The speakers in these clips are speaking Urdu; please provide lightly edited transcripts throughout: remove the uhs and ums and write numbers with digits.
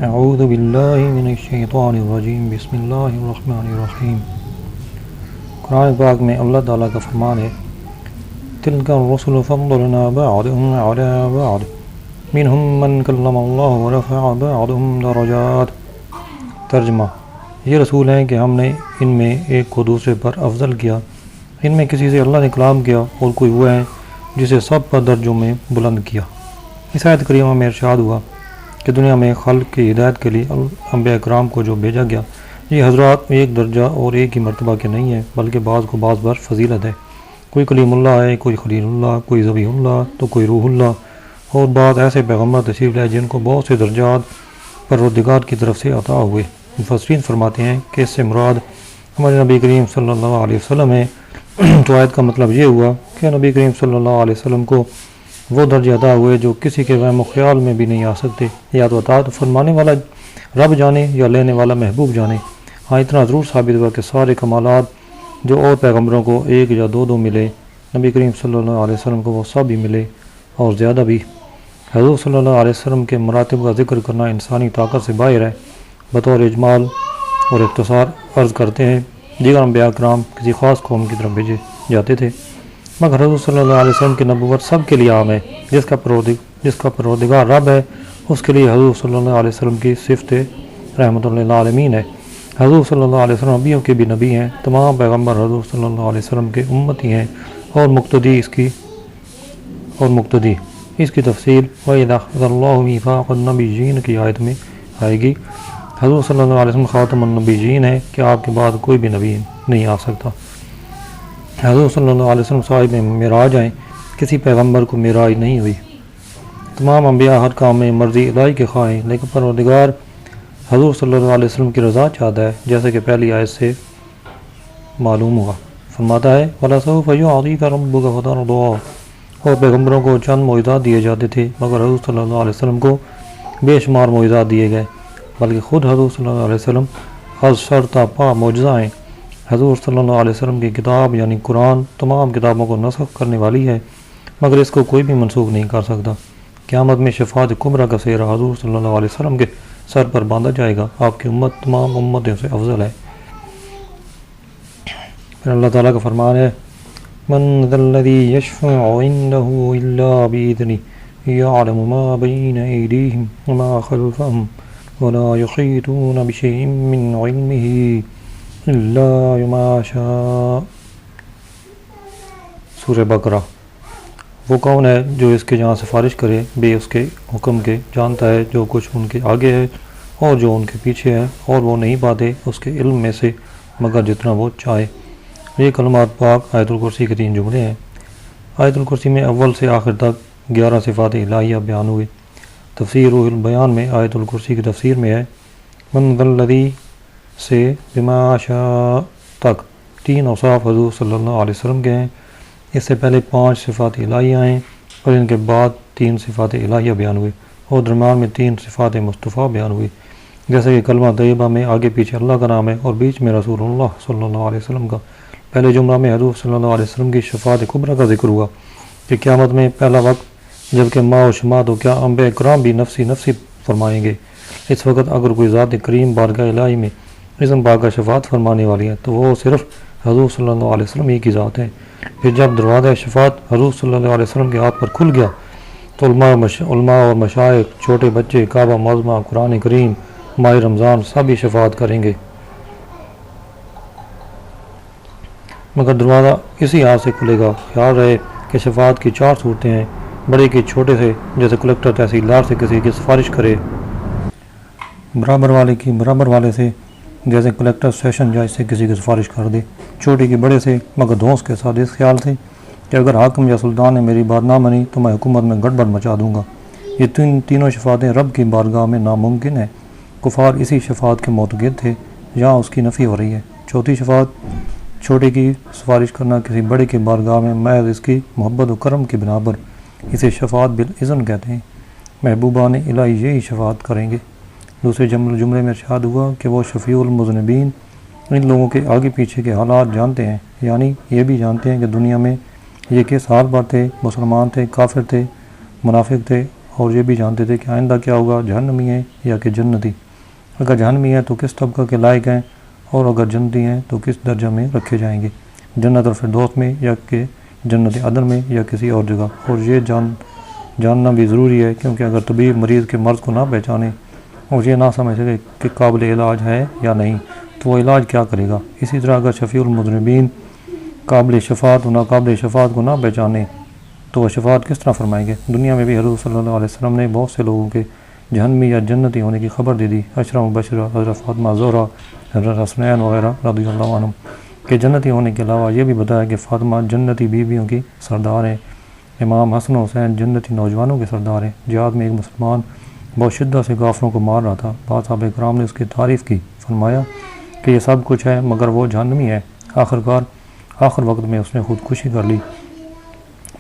اعوذ باللہ من الشیطان الرجیم بسم اللہ الرحمن الرحیم۔ قرآن پاک میں اللہ تعالیٰ کا فرمان ہے تلک الرسل فضلنا بعضهم علی بعض منہم من کلم اللہ ورفع بعضهم درجات۔ ترجمہ: یہ رسول ہیں کہ ہم نے ان میں ایک کو دوسرے پر افضل کیا، ان میں کسی سے اللہ نے کلام کیا اور کوئی وہ ہیں جسے سب پر درجوں میں بلند کیا۔ اس آیت کریمہ میں ارشاد ہوا کہ دنیا میں خلق کی ہدایت کے لیے انبیاء کرام کو جو بھیجا گیا، یہ حضرات ایک درجہ اور ایک ہی مرتبہ کے نہیں ہیں، بلکہ بعض کو بعض پر فضیلت ہے۔ کوئی کلیم اللہ ہے، کوئی خلیل اللہ، کوئی ذبیح اللہ، تو کوئی روح اللہ، اور بعض ایسے پیغمبر تشریف لائے جن کو بہت سے درجات پروردگار کی طرف سے عطا ہوئے۔ مفسرین فرماتے ہیں کہ اس سے مراد ہمارے نبی کریم صلی اللہ علیہ وسلم ہے۔ تو آیت کا مطلب یہ ہوا کہ نبی کریم صلی اللہ علیہ وسلم کو وہ درجے عطا ہوئے جو کسی کے وہم و خیال میں بھی نہیں آ سکتے۔ یا تو عطا فرمانے والا رب جانے یا لینے والا محبوب جانے۔ ہاں اتنا ضرور ثابت ہوا کہ سارے کمالات جو اور پیغمبروں کو ایک یا دو ملے، نبی کریم صلی اللہ علیہ وسلم کو وہ سب بھی ملے اور زیادہ بھی۔ حضور صلی اللہ علیہ وسلم کے مراتب کا ذکر کرنا انسانی طاقت سے باہر ہے۔ بطور اجمال اور اختصار عرض کرتے ہیں، دیگر انبیاء کرام کسی خاص قوم کی طرف بھیجے جاتے تھے، مگر حضور صلی اللہ علیہ وسلم کی نبوت سب کے لیے عام ہے۔ جس کا پروردگار رب ہے، اس کے لیے حضور صلی اللہ علیہ وسلم کی صفت رحمت للعالمین ہے۔ حضور صلی اللہ علیہ وسلم نبیوں کے بھی نبی ہیں۔ تمام پیغمبر حضور صلی اللہ علیہ وسلم کے امتی ہیں اور مقتدی اس کی تفصیل وَإِذَا أَخَذَ اللَّهُ مِيثَاقَ النَّبِيِّينَ کی آیت میں آئے گی۔ حضور صلی اللہ علیہ وسلم خاتم النبیین ہے کہ آپ کے بعد کوئی بھی نبی نہیں آ سکتا۔ حضور صلی اللہ علیہ وسلم صاحب معراج ہیں، کسی پیغمبر کو معراج نہیں ہوئی۔ تمام انبیاء ہر کام میں مرضی الہی کے خواہ ہیں، لیکن پروردگار حضور صلی اللہ علیہ وسلم کی رضا چاہتا ہے، جیسے کہ پہلی آیت سے معلوم ہوا۔ فرماتا ہے وَلَسَوْفَ يُعْطِيكَ رَبُّكَ فَتَرْضَىٰ۔ اور پیغمبروں کو چند معجزات دیے جاتے تھے، مگر حضور صلی اللہ علیہ وسلم کو بے شمار معجزات دیے گئے، بلکہ خود حضور صلی اللہ علیہ وسلم از شر تا پا معجزہ ہیں۔ حضور صلی اللہ علیہ وسلم کی کتاب یعنی قرآن تمام کتابوں کو نسخ کرنے والی ہے، مگر اس کو کوئی بھی منسوخ نہیں کر سکتا۔ قیامت میں شفاعت کبریٰ کا سہرا حضور صلی اللہ علیہ وسلم کے سر پر باندھا جائے گا۔ آپ کی امت تمام امتوں سے افضل ہے۔ پھر اللہ تعالیٰ کا فرمان ہے من ذا الذی یشفع عنده الا بإذنہ یعلم ما بین ایدیہم وما خلفہم ولا یحیطون بشیء من علمہ الا بما شاء۔ سورہ بقرہ۔ وہ کون ہے جو اس کے جہاں سفارش کرے بے اس کے حکم کے، جانتا ہے جو کچھ ان کے آگے ہے اور جو ان کے پیچھے ہے، اور وہ نہیں پاتے اس کے علم میں سے مگر جتنا وہ چاہے۔ یہ کلمات پاک آیت الکرسی کے 3 جملے ہیں۔ آیت الکرسی میں اول سے آخر تک 11 صفات الہیہ بیان ہوئے۔ تفسیر روح البیان میں آیت الکرسی کی تفسیر میں ہے من ذا الذی سے بما شاء تک 3 اوصاف حضور صلی اللہ علیہ وسلم کے ہیں۔ اس سے پہلے 5 صفات الہیہ ہیں اور ان کے بعد 3 صفات الہیہ بیان ہوئے، اور درمیان میں 3 صفات مصطفیٰ بیان ہوئی، جیسے کہ کلمہ طیبہ میں آگے پیچھے اللہ کا نام ہے اور بیچ میں رسول اللہ صلی اللہ علیہ وسلم کا۔ پہلے جملہ میں حضور صلی اللہ علیہ وسلم کی شفاعت کبریٰ کا ذکر ہوا کہ قیامت میں پہلا وقت جبکہ ماں و شماعت ہو، کیا انبیاء کرام بھی نفسی نفسی فرمائیں گے۔ اس وقت اگر کوئی ذات کریم بارگاہ الہی میں اذن پا کر شفاعت فرمانے والی ہے تو وہ صرف حضور صلی اللہ علیہ وسلم ہی کی ذات ہے۔ پھر جب دروازہ شفاعت حضور صلی اللہ علیہ وسلم کے ہاتھ پر کھل گیا تو علماء اور مشائخ، چھوٹے بچے، کعبہ معظمہ، قرآن کریم، ماہ رمضان سبھی شفاعت کریں گے، مگر دروازہ اسی ہاتھ سے کھلے گا۔ خیال رہے کہ شفاعت کی 4 صورتیں ہیں، بڑے کی چھوٹے سے، جیسے کلکٹر تحصیلدار سے کسی کی سفارش کرے، برابر والے کی برابر والے سے، جیسے کلکٹر سیشن جج سے کسی کی سفارش کر دے، چھوٹی کی بڑے سے، مگر دھونس کے ساتھ اس خیال سے کہ اگر حاکم یا سلطان نے میری بات نہ منی تو میں حکومت میں گڑبڑ مچا دوں گا۔ یہ تینوں شفاعتیں رب کی بارگاہ میں ناممکن ہیں۔ کفار اسی شفاعت کے معتقد تھے، یہاں اس کی نفی ہو رہی ہے۔ چوتھی شفاعت، چھوٹے کی سفارش کرنا کسی بڑے کی بارگاہ میں محض اس کی محبت و کرم کی بنا پر، اسے شفاعت بالاذن کہتے ہیں۔ محبوبان الہی یہی شفاعت کریں گے۔ دوسرے جملے میں ارشاد ہوا کہ وہ شفیع المذنبین، ان لوگوں کے آگے پیچھے کے حالات جانتے ہیں، یعنی یہ بھی جانتے ہیں کہ دنیا میں یہ کس حال پر تھے، مسلمان تھے، کافر تھے، منافق تھے اور یہ بھی جانتے تھے کہ آئندہ کیا ہوگا، جہنمی ہیں یا کہ جنتی، اگر جہنمی ہیں تو کس طبقہ کے لائق ہیں، اور اگر جنتی ہیں تو کس درجہ میں رکھے جائیں گے، جنت الفردوس میں یا کہ جنت عدن میں یا کسی اور جگہ۔ اور یہ جاننا بھی ضروری ہے، کیونکہ اگر طبیب مریض کے مرض کو نہ پہچانے اور یہ نہ سمجھ سکے کہ قابل علاج ہے یا نہیں تو وہ علاج کیا کرے گا۔ اسی طرح اگر شفیع المذنبین قابل شفاعت و ناقابل شفاعت کو نہ پہچانے تو وہ شفاعت کس طرح فرمائیں گے۔ دنیا میں بھی حضور صلی اللہ علیہ وسلم نے بہت سے لوگوں کے جہنمی یا جنتی ہونے کی خبر دے دی۔ عشرہ مبشرہ، حضرت فاطمہ زہرا، حضرت حسنین وغیرہ رضی اللہ عنہم کے جنتی ہونے کے علاوہ یہ بھی بتایا کہ فاطمہ جنتی بیویوں کی سردار ہیں، امام حسن و حسین جنتی نوجوانوں کے سردار ہیں۔ جہاد میں ایک مسلمان بہت شدت سے کافروں کو مار رہا تھا، بعض صحابہ کرام نے اس کی تعریف کی، فرمایا کہ یہ سب کچھ ہے مگر وہ جہنمی ہے۔ آخر وقت میں اس نے خودکشی کر لی۔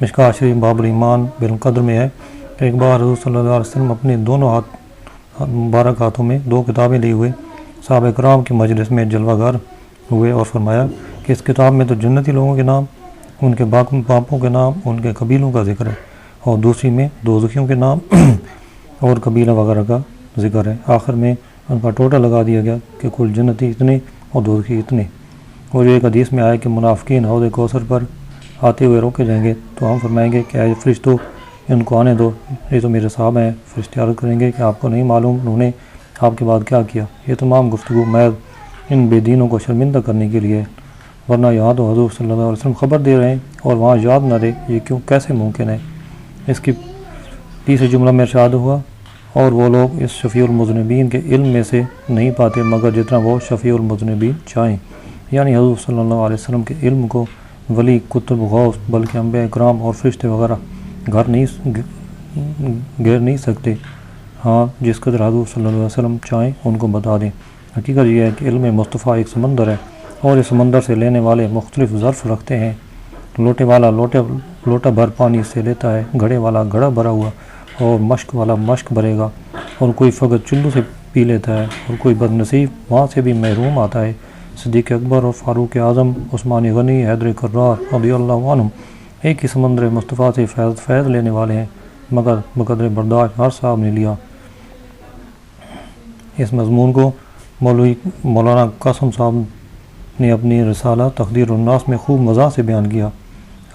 مشکوٰۃ شریف باب الایمان بالقدر میں ہے کہ ایک بار حضور صلی اللہ علیہ وسلم اپنے دونوں مبارک ہاتھوں میں 2 کتابیں لیے ہوئے صحابہ کرام کی مجلس میں جلوہ گر ہوئے اور فرمایا کہ اس کتاب میں تو جنتی لوگوں کے نام، ان کے باپوں کے نام، ان کے قبیلوں کا ذکر ہے، اور دوسری میں دوزخیوں کے نام اور قبیلہ وغیرہ کا ذکر ہے۔ آخر میں ان کا ٹوٹل لگا دیا گیا کہ کل جنتی اتنے اور دوزخی اتنے۔ اور ایک حدیث میں آیا کہ منافقین حوض کوثر پر آتے ہوئے روکے جائیں گے تو ہم فرمائیں گے کہ اے فرشتوں ان کو آنے دو، یہ تو میرے صاحب ہیں۔ فرشتے عرض کریں گے کہ آپ کو نہیں معلوم انہوں نے آپ کے بعد کیا کیا۔ یہ تمام گفتگو محض ان بے دینوں کو شرمندہ کرنے کے لیے، ورنہ یہاں تو حضور صلی اللہ علیہ وسلم خبر دے رہے ہیں اور وہاں یاد نہ رہے، یہ کیسے ممکن ہے۔ اس کی تیسری جملہ میں ارشاد ہوا اور وہ لوگ اس شفیع المذنبین کے علم میں سے نہیں پاتے مگر جتنا وہ شفیع المذنبین چاہیں، یعنی حضور صلی اللہ علیہ وسلم کے علم کو ولی، کتب، غوث بلکہ انبیاء کرام اور فرشتے وغیرہ گھیر نہیں سکتے۔ ہاں جس قدر حضور صلی اللہ علیہ وسلم چاہیں ان کو بتا دیں۔ حقیقت یہ ہے کہ علم مصطفیٰ ایک سمندر ہے اور اس سمندر سے لینے والے مختلف ظرف رکھتے ہیں۔ لوٹے والا لوٹا بھر پانی اس سے لیتا ہے، گھڑے والا گھڑا بھرا ہوا، اور مشک والا مشک بھرے گا، اور کوئی فقط چلو سے پی لیتا ہے، اور کوئی بد نصیب وہاں سے بھی محروم آتا ہے۔ صدیق اکبر اور فاروق اعظم، عثمان غنی، حیدر کرار رضی اللہ عنہم ایک ہی سمندر مصطفیٰ سے فیض لینے والے ہیں، مگر بقدر برداشت ہر صاحب نے لیا۔ اس مضمون کو مولانا قاسم صاحب نے اپنی رسالہ تقدیر الناس میں خوب مزاح سے بیان کیا۔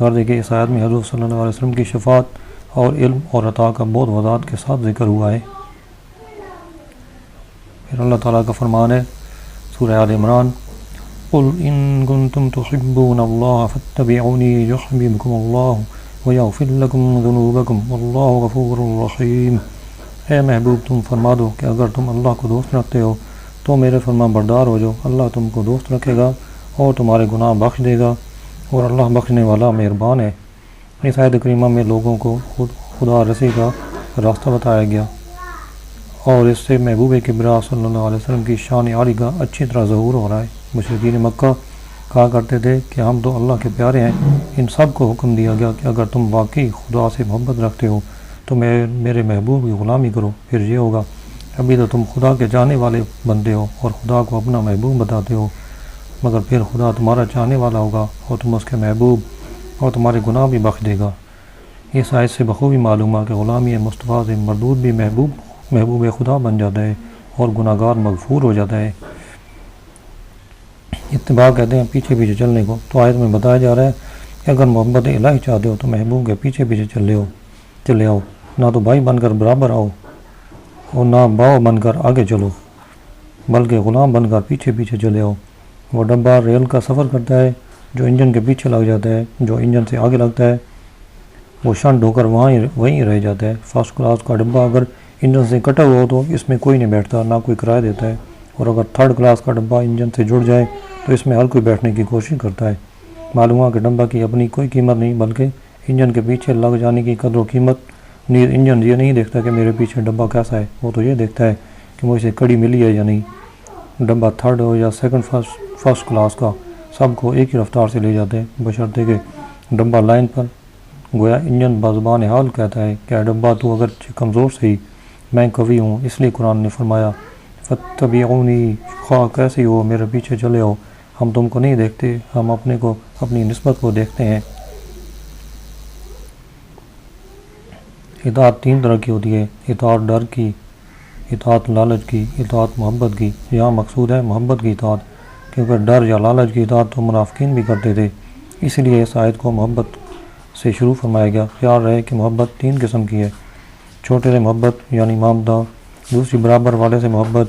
غرض ہے کہ اس آیت میں حضور صلی اللہ علیہ وسلم کی شفاعت اور علم اور عطا کا بہت وضاحت کے ساتھ ذکر ہوا ہے۔ پھر اللہ تعالیٰ کا فرمان ہے سورہ آل عمران، قُلْ إِن كُنتُمْ تُحِبُّونَ اللَّهَ فَاتَّبِعُونِي يُحْبِبْكُمُ اللَّهُ وَيَغْفِرْ لَكُمْ ذُنُوبَكُمْ وَاللَّهُ غَفُورٌ رَحِيمٌ۔ اے محبوب تم فرما دو کہ اگر تم اللہ کو دوست رکھتے ہو تو میرے فرما بردار ہو جاؤ، اللہ تم کو دوست رکھے گا اور تمہارے گناہ بخش دے گا، اور اللہ بخشنے والا مہربان ہے۔ اس آیت کریمہ میں لوگوں کو خدا رسی کا راستہ بتایا گیا، اور اس سے محبوب کبریٰ صلی اللہ علیہ وسلم کی شان عالی کا اچھی طرح ظہور ہو رہا ہے۔ مشرکین مکہ کہا کرتے تھے کہ ہم تو اللہ کے پیارے ہیں۔ ان سب کو حکم دیا گیا کہ اگر تم واقعی خدا سے محبت رکھتے ہو تو میرے محبوب کی غلامی کرو، پھر یہ ہوگا۔ ابھی تو تم خدا کے چاہنے والے بندے ہو اور خدا کو اپنا محبوب بتاتے ہو، مگر پھر خدا تمہارا چاہنے والا ہوگا اور تم اس کے محبوب، اور تمہارے گناہ بھی بخش دے گا۔ اس آیت سے بخوبی معلوم ہے کہ غلامی مصطفیٰ سے مردود بھی محبوب خدا بن جاتا ہے اور گناہ گار مغفور ہو جاتا ہے۔ اتباع کہتے ہیں پیچھے پیچھے چلنے کو، تو آیت میں بتایا جا رہا ہے کہ اگر محبت الہی چاہتے ہو تو محبوب کے پیچھے پیچھے چلے آؤ، نہ تو بھائی بن کر برابر آؤ اور نہ باؤ بن کر آگے چلو، بلکہ غلام بن کر پیچھے پیچھے چلے آؤ۔ وہ ڈبہ ریل کا سفر کرتا ہے جو انجن کے پیچھے لگ جاتا ہے، جو انجن سے آگے لگتا ہے وہ شنٹ ہو کر وہیں رہ جاتا ہے۔ فرسٹ کلاس کا ڈبہ اگر انجن سے کٹا ہوا ہو تو اس میں کوئی نہیں بیٹھتا، نہ کوئی کرایہ دیتا ہے، اور اگر تھرڈ کلاس کا ڈبہ انجن سے جڑ جائے تو اس میں ہر کوئی بیٹھنے کی کوشش کرتا ہے۔ معلوم ہوا کہ ڈبہ کی اپنی کوئی قیمت نہیں، بلکہ انجن کے پیچھے لگ جانے کی قدر و قیمت۔ نیز انجن یہ نہیں دیکھتا کہ میرے پیچھے ڈبہ کیسا ہے، وہ تو یہ دیکھتا ہے کہ مجھ سے کڑی ملی ہے یا نہیں۔ ڈبہ تھرڈ ہو یا سیکنڈ فرسٹ کلاس کا، سب کو ایک ہی رفتار سے لے جاتے ہیں، بشرطے کہ ڈبہ لائن پر۔ گویا انجن بازبان حال کہتا ہے کہ ڈبہ تو اگرچہ کمزور سے ہی، میں قوی ہوں، اس لیے قرآن نے فرمایا فَاتَّبِعُونِی، خواہ کیسے ہو میرے پیچھے چلے ہو، ہم تم کو نہیں دیکھتے، ہم اپنی نسبت کو دیکھتے ہیں۔ اطاعت تین طرح کی ہوتی ہے، اطاعت ڈر کی، اطاعت لالچ کی، اطاعت محبت کی۔ یہاں مقصود ہے محبت کی اطاعت، کیونکہ ڈر یا لالچ کی اطاعت تو منافقین بھی کرتے تھے، اس لیے اس آیت کو محبت سے شروع فرمایا گیا۔ خیال رہے کہ محبت تین قسم کی ہے، چھوٹے سے محبت یعنی مامدہ، دوسری برابر والے سے محبت،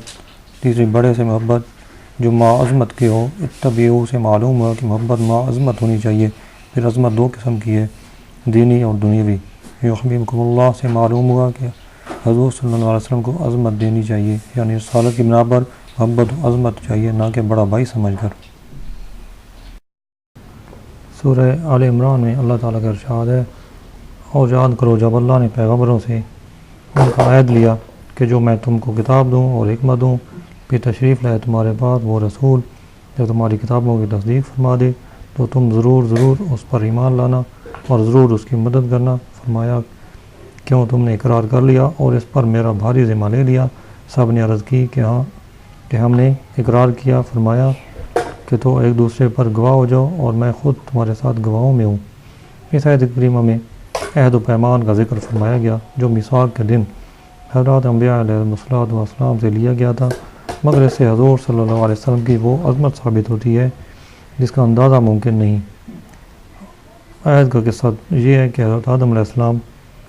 تیسری بڑے سے محبت جو ما عظمت کے ہو۔ اتبعوا سے معلوم ہوا کہ محبت ما عظمت ہونی چاہیے۔ پھر عظمت دو قسم کی ہے، دینی اور دنیاوی۔ یحببکم اللہ سے معلوم ہوا کہ حضور صلی اللہ علیہ وسلم کو عظمت دینی چاہیے، یعنی رسالت کی بنا پر محبت و عظمت چاہیے، نہ کہ بڑا بھائی سمجھ کر۔ سورہ آل عمران میں اللہ تعالیٰ کا ارشاد ہے، اور یاد کرو جب اللہ نے پیغمبروں سے ان کا عہد لیا کہ جو میں تم کو کتاب دوں اور حکمت دوں، پھر تشریف لائے تمہارے پاس وہ رسول جو تمہاری کتابوں کی تصدیق فرما دے، تو تم ضرور اس پر ایمان لانا اور ضرور اس کی مدد کرنا۔ فرمایا کیوں تم نے اقرار کر لیا اور اس پر میرا بھاری ذمہ لے لیا؟ سب نے عرض کی کہ ہاں کہ ہم نے اقرار کیا۔ فرمایا کہ تو ایک دوسرے پر گواہ ہو جاؤ اور میں خود تمہارے ساتھ گواہوں میں ہوں۔ اس آیت کریمہ میں عہد و پیمان کا ذکر فرمایا گیا جو میثاق کے دن حضرات انبیاء علیہ السلام سے لیا گیا تھا، مگر اس سے حضور صلی اللہ علیہ وسلم کی وہ عظمت ثابت ہوتی ہے جس کا اندازہ ممکن نہیں۔ عہد کا قصہ یہ ہے کہ حضرت آدم علیہ السلام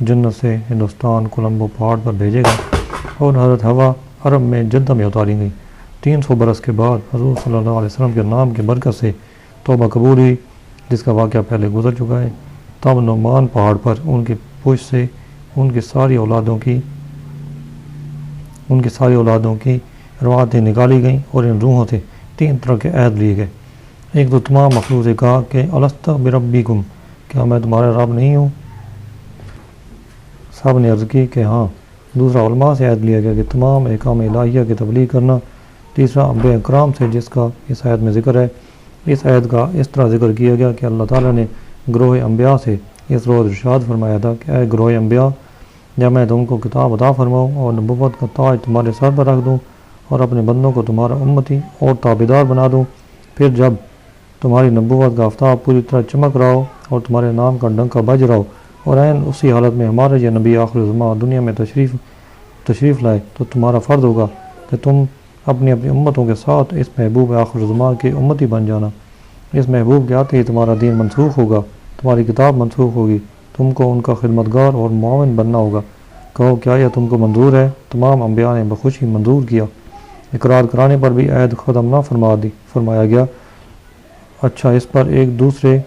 جنت سے ہندوستان کولمبو پہاڑ پر بھیجے گئے اور حضرت حوا عرب میں جدہ میں اتاری گئی۔ 300 برس کے بعد حضور صلی اللہ علیہ وسلم کے نام کی برکت سے توبہ قبول ہوئی، جس کا واقعہ پہلے گزر چکا ہے۔ تب نعمان پہاڑ پر ان کی پشت سے ان کی ساری اولادوں کی روایتیں نکالی گئیں اور ان روحوں سے 3 طرح کے عہد لیے گئے۔ ایک تو تمام مخلوق سے کہا کہ الست بربکم، کیا میں تمہارا رب نہیں ہوں؟ سب نے عرض کی کہ ہاں۔ دوسرا علماء سے عہد لیا گیا کہ تمام احکام الہیہ کی تبلیغ کرنا۔ تیسرا انبیاء اکرام سے جس کا اس آیت میں ذکر ہے۔ اس عہد کا اس طرح ذکر کیا گیا کہ اللہ تعالیٰ نے گروہ انبیاء سے اس روز ارشاد فرمایا تھا کہ اے گروہ انبیاء، جب میں تم کو کتاب عطا فرماؤں اور نبوت کا تاج تمہارے سر پر رکھ دوں اور اپنے بندوں کو تمہارا امتی اور تابعدار بنا دوں، پھر جب تمہاری نبوت کا آفتاب پوری طرح چمک رہا ہو اور تمہارے نام کا ڈنکا بج رہا ہو اور عین اسی حالت میں ہمارے یہ نبی آخر الزمان دنیا میں تشریف لائے، تو تمہارا فرض ہوگا کہ تم اپنی امتوں کے ساتھ اس محبوب آخر الزمان کی امتی بن جانا۔ اس محبوب کے آتے ہی تمہارا دین منسوخ ہوگا، تمہاری کتاب منسوخ ہوگی، تم کو ان کا خدمتگار اور معاون بننا ہوگا۔ کہو کیا یہ تم کو منظور ہے؟ تمام انبیاء نے بخوشی منظور کیا۔ اقرار کرانے پر بھی عہد ختم نہ فرمایا گیا۔ اچھا اس پر ایک دوسرے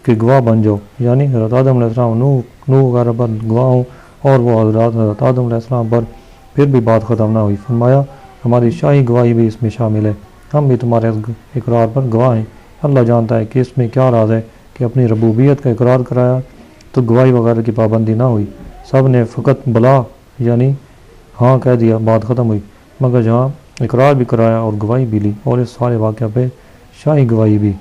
کے گواہ بن جاؤ، یعنی حضرت آدم علیہ السلام نوح وغیرہ پر گواہ ہوں اور وہ حضرت آدم علیہ السلام پر، پھر بھی بات ختم نہ ہوئی۔ فرمایا ہماری شاہی گواہی بھی اس میں شامل ہے، ہم بھی تمہارے اس اقرار پر گواہ ہیں۔ اللہ جانتا ہے کہ اس میں کیا راز ہے کہ اپنی ربوبیت کا اقرار کرایا تو گواہی وغیرہ کی پابندی نہ ہوئی، سب نے فقط بلا یعنی ہاں کہہ دیا، بات ختم ہوئی۔ مگر جہاں اقرار بھی کرایا اور گواہی بھی لی اور اس سارے واقعہ پہ شاہی گواہی بھی،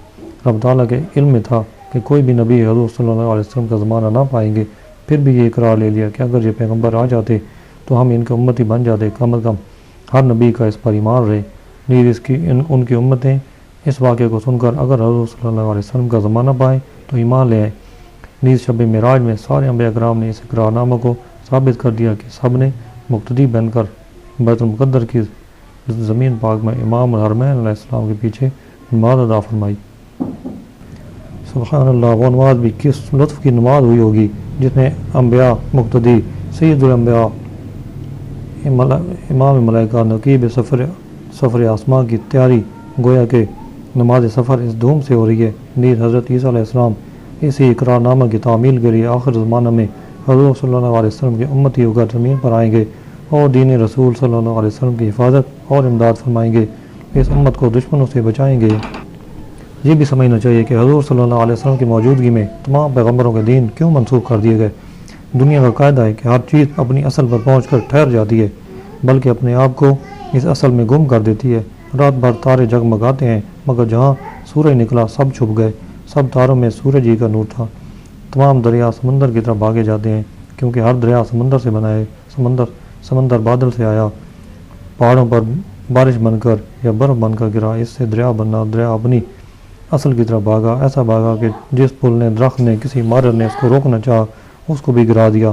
رب تعالیٰ کے علم میں تھا کہ کوئی بھی نبی حضور صلی اللہ علیہ وسلم کا زمانہ نہ پائیں گے، پھر بھی یہ اقرار لے لیا کہ اگر یہ پیغمبر آ جاتے تو ہم ان کے امتی بن جاتے، کم از کم ہر نبی کا اس پر ایمان رہے۔ نیز ان کی امتیں اس واقعے کو سن کر اگر حضور صلی اللہ علیہ وسلم کا زمانہ پائیں تو ایمان لے آئیں۔ نیز شب معراج میں سارے انبیاء کرام نے اس اقرار نامہ کو ثابت کر دیا کہ سب نے مقتدی بن کر بیت المقدس کی زمین پاک میں امام الحرمین علیہ السلام کے پیچھے نماز ادا فرمائی۔ سبحان اللہ، وہ نماز بھی کس لطف کی نماز ہوئی ہوگی جس میں انبیاء، مقتدی، سید الانبیاء، امام ملائکہ، نقیب سفر آسمان کی تیاری، گویا کہ نماز سفر اس دھوم سے ہو رہی ہے۔ نیز حضرت عیسیٰ علیہ السلام اسی اقرار نامہ کی تعمیل کے لیے آخر زمانہ میں حضور صلی اللہ علیہ وسلم کے امتی ہو کر زمین پر آئیں گے اور دین رسول صلی اللہ علیہ وسلم کی حفاظت اور امداد فرمائیں گے، اس امت کو دشمنوں سے بچائیں گے۔ یہ بھی سمجھنا چاہیے کہ حضور صلی اللہ علیہ وسلم کی موجودگی میں تمام پیغمبروں کے دین کیوں منسوخ کر دیے گئے۔ دنیا کا قاعدہ ہے کہ ہر چیز اپنی اصل پر پہنچ کر ٹھہر جاتی ہے، بلکہ اپنے آپ کو اس اصل میں گم کر دیتی ہے۔ رات بھر تارے جگمگاتے ہیں، مگر جہاں سورج نکلا سب چھپ گئے، سب تاروں میں سورج ہی کا نور تھا۔ تمام دریا سمندر کی طرف بھاگے جاتے ہیں کیونکہ ہر دریا سمندر سے بنا ہے۔ سمندر بادل سے آیا، پہاڑوں پر بارش بن کر یا برف بن کر گرا، اس سے دریا بنا، دریا اپنی اصل کی طرف بھاگا، ایسا بھاگا کہ جس پل نے، درخت نے، کسی مارر نے اس کو روکنا چاہا اس کو بھی گرا دیا۔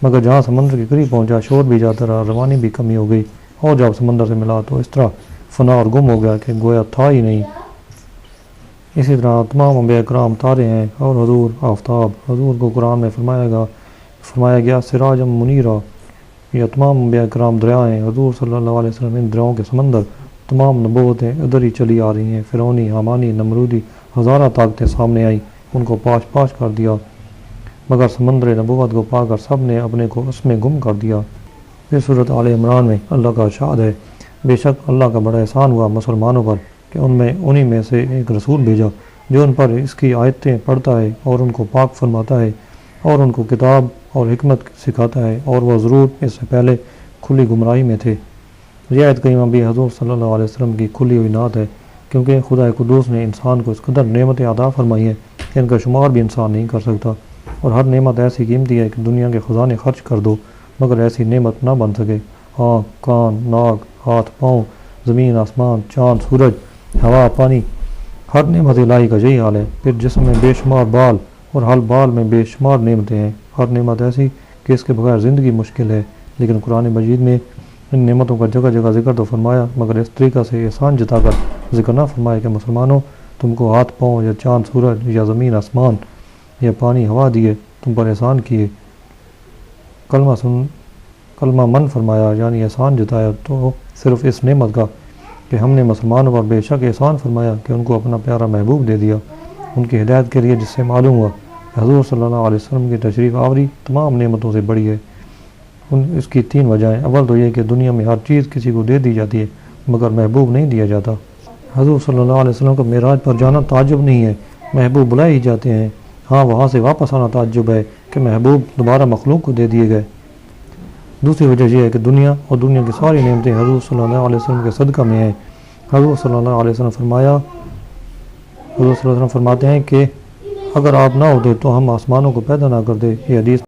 مگر جہاں سمندر کے قریب پہنچا شور بھی جاتا رہا، روانی بھی کمی ہو گئی، اور جب سمندر سے ملا تو اس طرح فنا اور گم ہو گیا کہ گویا تھا ہی نہیں۔ اسی طرح تمام انبیاء کرام تارے ہیں اور حضور آفتاب۔ حضور کو قرآن میں فرمایا گیا سراجم منیرا۔ یہ تمام انبیاء کرام دریا ہیں، حضور صلی اللہ علیہ وسلم ان دریاؤں کے سمندر۔ تمام نبوتیں ادھر ہی چلی آ رہی ہیں، فرعونی، حامانی، نمرودی ہزارہ طاقتیں سامنے آئیں، ان کو پاش پاش کر دیا، مگر سمندر نبوت کو پا کر سب نے اپنے کو اس میں گم کر دیا۔ اس صورت آل عمران میں اللہ کا ارشاد ہے، بے شک اللہ کا بڑا احسان ہوا مسلمانوں پر کہ انہی میں سے ایک رسول بھیجا جو ان پر اس کی آیتیں پڑھتا ہے اور ان کو پاک فرماتا ہے اور ان کو کتاب اور حکمت سکھاتا ہے، اور وہ ضرور اس سے پہلے کھلی گمراہی میں تھے۔ یہ آیت کریمہ بھی حضور صلی اللہ علیہ وسلم کی کھلی ہوئی نعت ہے، کیونکہ خدا قدوس نے انسان کو اس قدر نعمتیں عطا فرمائی ہیں کہ ان کا شمار بھی انسان نہیں کر سکتا، اور ہر نعمت ایسی قیمتی ہے کہ دنیا کے خزانے خرچ کر دو مگر ایسی نعمت نہ بن سکے۔ آنکھ، کان، ناک، ہاتھ، پاؤں، زمین، آسمان، چاند، سورج، ہوا، پانی، ہر نعمت الہی کا یہی حال ہے۔ پھر جسم میں بے شمار بال اور ہر بال میں بے شمار نعمتیں ہیں، ہر نعمت ایسی کہ اس کے بغیر زندگی مشکل ہے، لیکن قرآن مجید میں ان نعمتوں کا جگہ جگہ ذکر تو فرمایا، مگر اس طریقہ سے احسان جتا کر ذکر نہ فرمایا کہ مسلمانوں تم کو ہاتھ، پاؤں یا چاند، سورج یا زمین، آسمان یا پانی، ہوا دیے، تم پر احسان کیے، کلمہ من فرمایا، یعنی احسان جتایا تو صرف اس نعمت کا کہ ہم نے مسلمانوں پر بے شک احسان فرمایا کہ ان کو اپنا پیارا محبوب دے دیا ان کی ہدایت کے لیے، جس سے معلوم ہوا کہ حضور صلی اللہ علیہ وسلم کی تشریف آوری تمام نعمتوں سے بڑی ہے۔ اس کی 3 وجہیں، اول تو یہ کہ دنیا میں ہر چیز کسی کو دے دی جاتی ہے مگر محبوب نہیں دیا جاتا۔ حضور صلی اللہ علیہ وسلم کا معراج پر جانا تعجب نہیں ہے، محبوب بلائے ہی جاتے ہیں۔ ہاں، وہاں سے واپس آنا تعجب ہے کہ محبوب دوبارہ مخلوق کو دے دیے گئے۔ دوسری وجہ یہ ہے کہ دنیا اور دنیا کی ساری نعمتیں حضور صلی اللہ علیہ وسلم کے صدقہ میں ہیں۔ حضور صلی اللہ علیہ وسلم فرماتے ہیں کہ اگر آپ نہ ہوتے تو ہم آسمانوں کو پیدا نہ کرتے۔ یہ حدیث